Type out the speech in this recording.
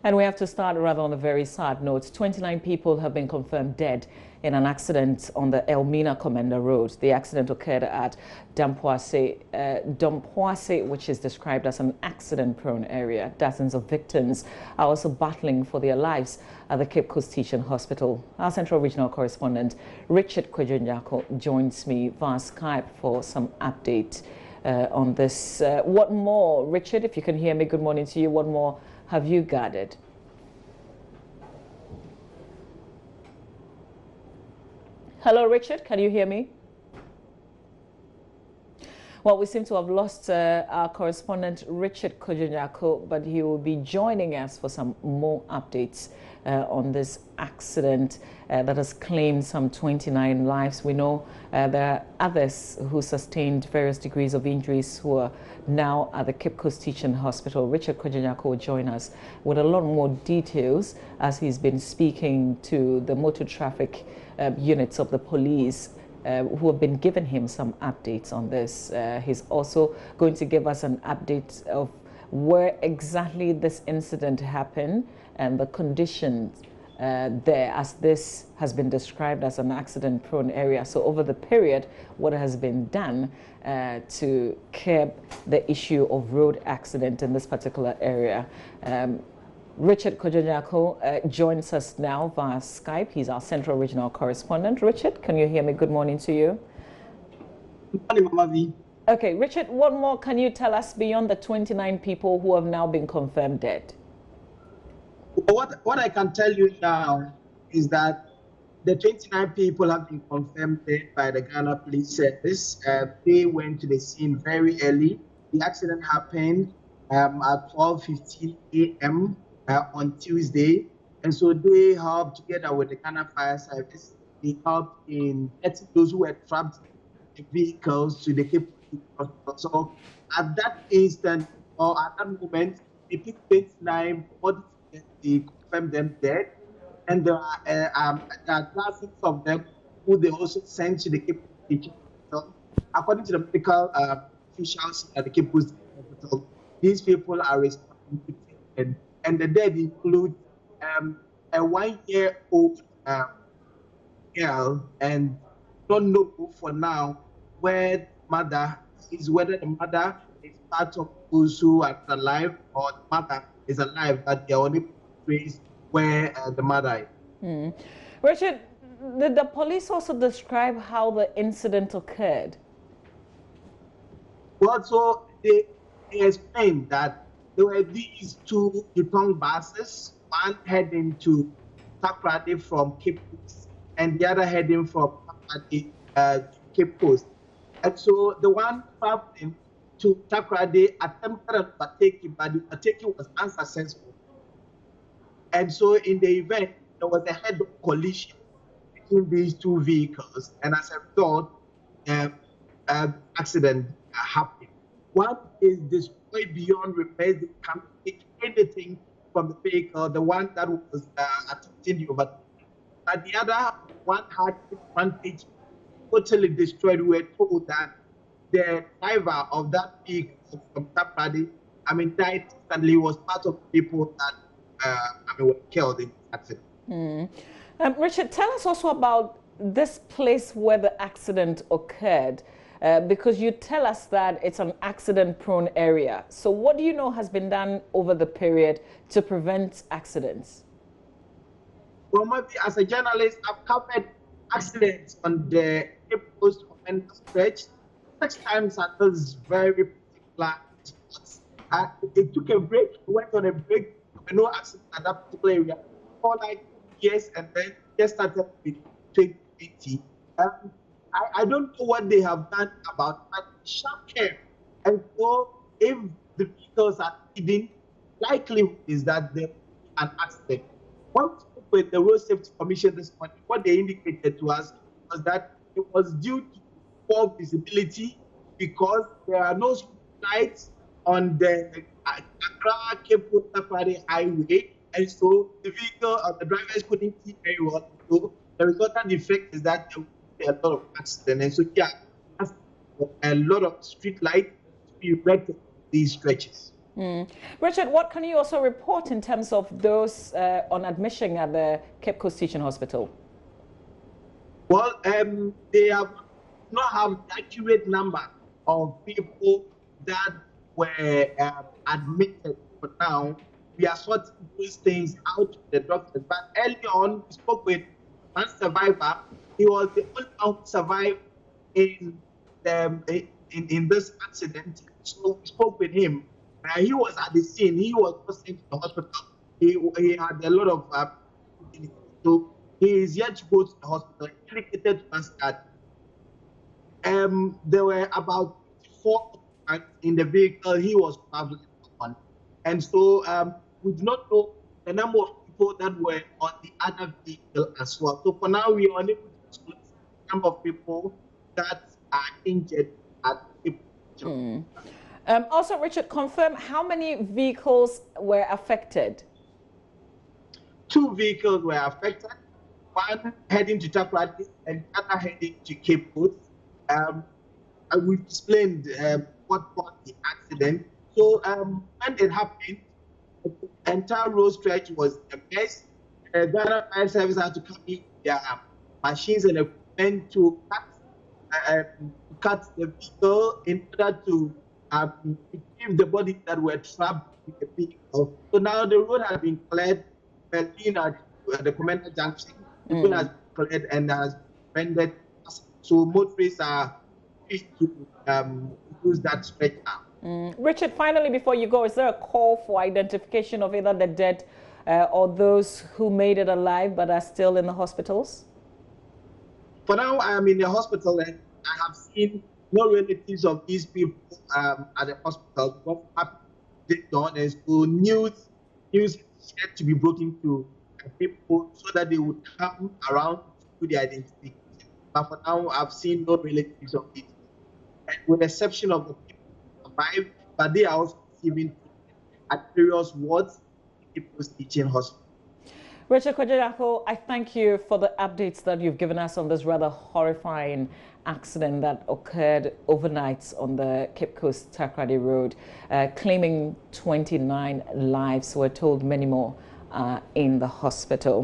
And we have to start rather on a very sad note. 29 people have been confirmed dead in an accident on the Elmina Commander Road. The accident occurred at Dampoase, which is described as an accident-prone area. Dozens of victims are also battling for their lives at the Cape Coast Teaching Hospital. Our Central Regional Correspondent Richard Kojo-Nyarko joins me via Skype for some update on this. What more, Richard, if you can hear me, good morning to you. What more have you gathered? Hello, Richard, can you hear me? Well, we seem to have lost our correspondent, Richard Kojo-Nyarko, but he will be joining us for some more updates on this accident that has claimed some 29 lives. We know there are others who sustained various degrees of injuries who are now at the Cape Coast Teaching Hospital. Richard Kojo-Nyarko will join us with a lot more details as he's been speaking to the motor traffic units of the police who have been giving him some updates on this. He's also going to give us an update of where exactly this incident happened and the conditions there, as this has been described as an accident-prone area. So over the period, what has been done to curb the issue of road accident in this particular area. Richard Kojo-Nyarko joins us now via Skype. He's our Central Regional Correspondent. Richard, can you hear me? Good morning to you. Good morning, Mama V. Okay, Richard, what more can you tell us beyond the 29 people who have now been confirmed dead? What I can tell you now is that the 29 people have been confirmed dead by the Ghana Police Service. They went to the scene very early. The accident happened at 12:15 a.m. On Tuesday, and so they helped together with the Ghana Fire Service. They helped in getting those who were trapped in vehicles to the Cape Hospital. So at that instant, or at that moment, they picked 29 bodies, they confirmed them dead, and there are dozens of them who they also sent to the Cape Coast Hospital. According to the medical officials at the Cape Coast Hospital, these people are responding to treatment. And the dead include a 1-year-old girl, and don't know for now where mother is, whether the mother is part of those who are alive or the mother is alive, but they are only place where the mother is. Richard, did the police also describe how the incident occurred? Well, so they explained that there were these two Yutong buses, one heading to Takoradi from Cape Coast and the other heading from Takoradi to Cape Coast. And so the one traveling to Takoradi attempted to overtake it, but the overtaking was unsuccessful. And so in the event, there was a head-on collision between these two vehicles, and as a result, accident happened. One is destroyed beyond repairs. They can't take anything from the vehicle, the one that was attempting the overtaking. But the other one had its frontage totally destroyed. We were told that the driver of that vehicle from Takoradi, died instantly, was part of the people that were killed in this accident. Richard, tell us also about this place where the accident occurred. Because you tell us that it's an accident-prone area. So what do you know has been done over the period to prevent accidents? Well, maybe as a journalist, I've covered accidents on the Cape Coast stretch 6 times at this very particular spot. It took a break, went on a break, no accident at that particular area for like years, and then just started with 2020. I don't know what they have done about that sharp care. And so if the vehicles are speeding, likelihood is that there will be an accident. Once with the Road Safety Commission this morning, what they indicated to us was that it was due to poor visibility because there are no lights on the Accra Cape Coast Safari Highway, and so the vehicle or the drivers couldn't see very well. So the resultant effect is that there a lot of accidents, and so yeah, a lot of street lights to be erected these stretches. Richard, what can you also report in terms of those on admission at the Cape Coast Teaching Hospital? Well, they have not have accurate number of people that were admitted for now. We are sorting these things out to the doctors. But early on, we spoke with one survivor. He was the only one who survived in this accident. So we spoke with him. He was at the scene. He was sent to the hospital. He had a lot of so he is yet to go to the hospital. He indicated to us that there were about 4 in the vehicle he was traveling on. And so we do not know the number of people that were on the other vehicle as well. So for now, we are unable to disclose the number of people that are injured at the Also, Richard, confirm how many vehicles were affected? 2 vehicles were affected, one heading to Takoradi and the other heading to Cape Coast. We've explained what caused the accident. So when it happened, the entire road stretch was a mess. Ghana Fire Service had to come in with their machines and equipment to cut the vehicle in order to retrieve the bodies that were trapped in the vehicle. So now the road has been cleared. Berlin at the Commander Junction, the road has been cleared and has rendered. So motorists are free to use that stretch now. Richard, finally, before you go, is there a call for identification of either the dead or those who made it alive but are still in the hospitals? For now, I am in the hospital and I have seen no relatives of these people at the hospital. What happened this dawn is news is yet to be broken to people so that they would come around to the identification. But for now, I've seen no relatives of it. And with the exception of the people who survived, but they are also receiving at various wards in People's Teaching Hospital. Richard Kojo-Nyarko, I thank you for the updates that you've given us on this rather horrifying accident that occurred overnight on the Cape Coast Takoradi Road, claiming 29 lives. We're told many more in the hospital.